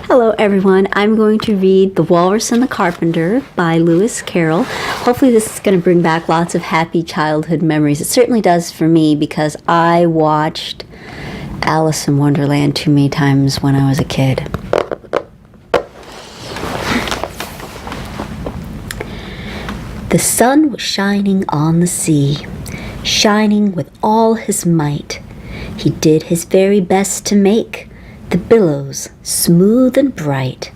Hello everyone, I'm going to read The Walrus and the Carpenter by Lewis Carroll. Hopefully this is going to bring back lots of happy childhood memories. It certainly does for me because I watched Alice in Wonderland too many times when I was a kid. The sun was shining on the sea, shining with all his might. He did his very best to make the billows smooth and bright.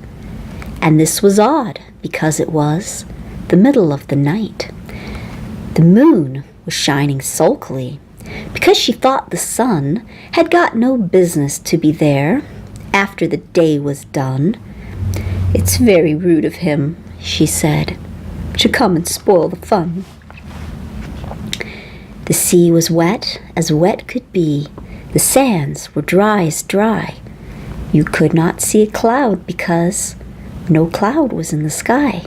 And this was odd, because it was the middle of the night. The moon was shining sulkily, because she thought the sun had got no business to be there after the day was done. "It's very rude of him," she said, "to come and spoil the fun." The sea was wet as wet could be. The sands were dry as dry. You could not see a cloud because no cloud was in the sky.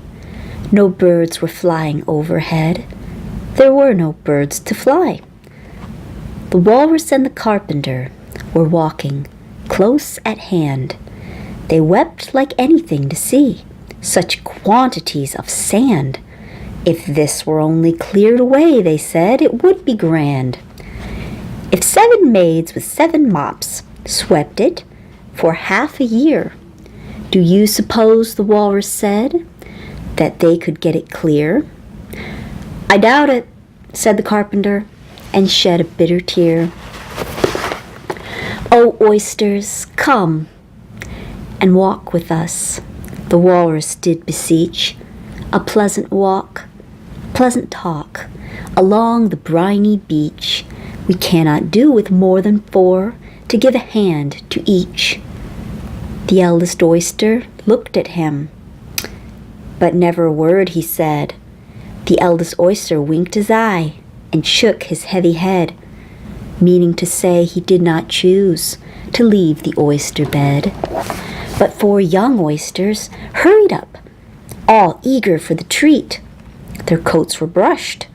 No birds were flying overhead. There were no birds to fly. The Walrus and the Carpenter were walking close at hand. They wept like anything to see such quantities of sand. If this were only cleared away, they said, it would be grand. If 7 maids with 7 mops swept it for half a year, do you suppose, the Walrus said, that they could get it clear? "I doubt it," said the Carpenter, and shed a bitter tear. "Oh, oysters, come and walk with us," the Walrus did beseech. "A pleasant walk, pleasant talk, along the briny beach. We cannot do with more than 4 to give a hand to each." The eldest oyster looked at him, but never a word he said. The eldest oyster winked his eye and shook his heavy head, meaning to say he did not choose to leave the oyster bed. But 4 young oysters hurried up, all eager for the treat. Their coats were brushed,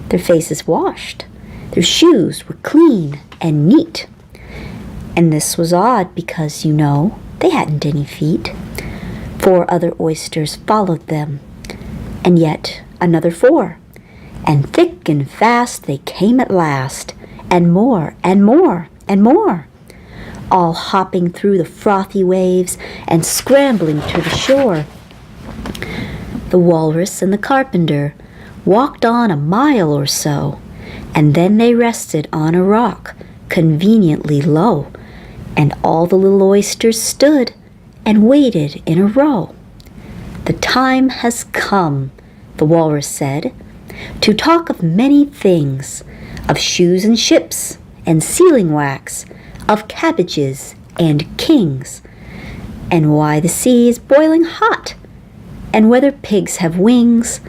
their faces washed, their shoes were clean and neat. And this was odd because, you know, they hadn't any feet. 4 other oysters followed them, and yet another 4. And thick and fast they came at last, and more and more and more, all hopping through the frothy waves and scrambling to the shore. The Walrus and the Carpenter walked on a mile or so, and then they rested on a rock conveniently low, and all the little oysters stood and waited in a row. "The time has come," the Walrus said, "to talk of many things, of shoes and ships and sealing wax, of cabbages and kings, and why the sea is boiling hot, and whether pigs have wings."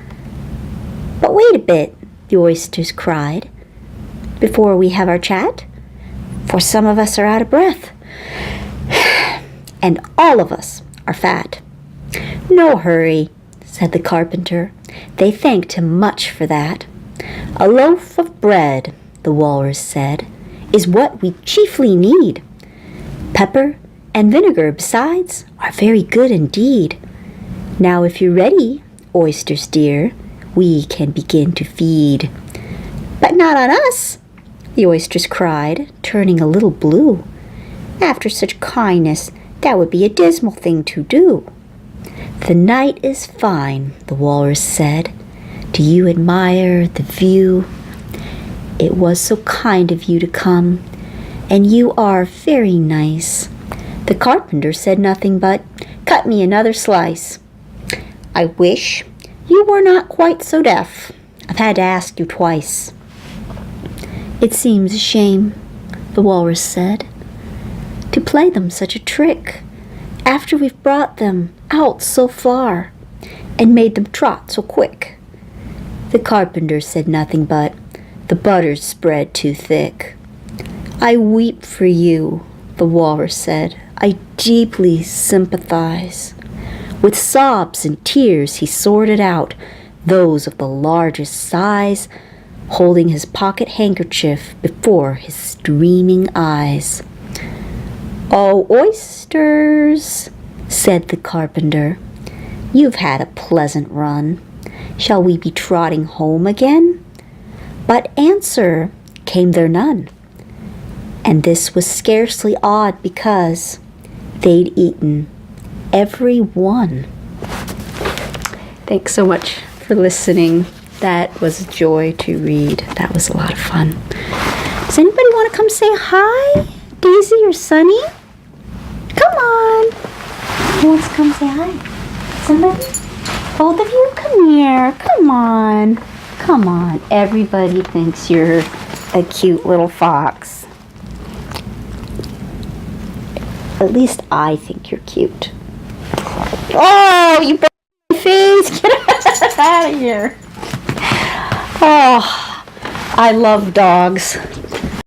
"But wait a bit," the oysters cried, "before we have our chat, for some of us are out of breath, and all of us are fat." "No hurry," said the Carpenter. They thanked him much for that. "A loaf of bread," the Walrus said, "is what we chiefly need. Pepper and vinegar, besides, are very good indeed. Now, if you're ready, oysters dear, we can begin to feed." "But not on us," the oysters cried, turning a little blue. "After such kindness, that would be a dismal thing to do." "The night is fine," the Walrus said. "Do you admire the view? It was so kind of you to come, and you are very nice." The Carpenter said nothing but, "Cut me another slice. I wish you were not quite so deaf. I've had to ask you twice." "It seems a shame," the Walrus said, "to play them such a trick, after we've brought them out so far, and made them trot so quick." The Carpenter said nothing but, "The butter's spread too thick." "I weep for you," the Walrus said. "I deeply sympathize." With sobs and tears he sorted out those of the largest size, holding his pocket handkerchief before his streaming eyes. "Oh, oysters," said the carpenter. "You've had a pleasant run. Shall we be trotting home again?" But answer came there none. And this was scarcely odd, because they'd eaten every one. Thanks so much for listening. That was a joy to read. That was a lot of fun. Does anybody want to come say hi? Daisy or Sunny? Come on. Who wants to come say hi? Somebody? Both of you? Come here. Come on. Come on. Everybody thinks you're a cute little fox. At least I think you're cute. Oh, you broke my face. Get out of here. Oh, I love dogs.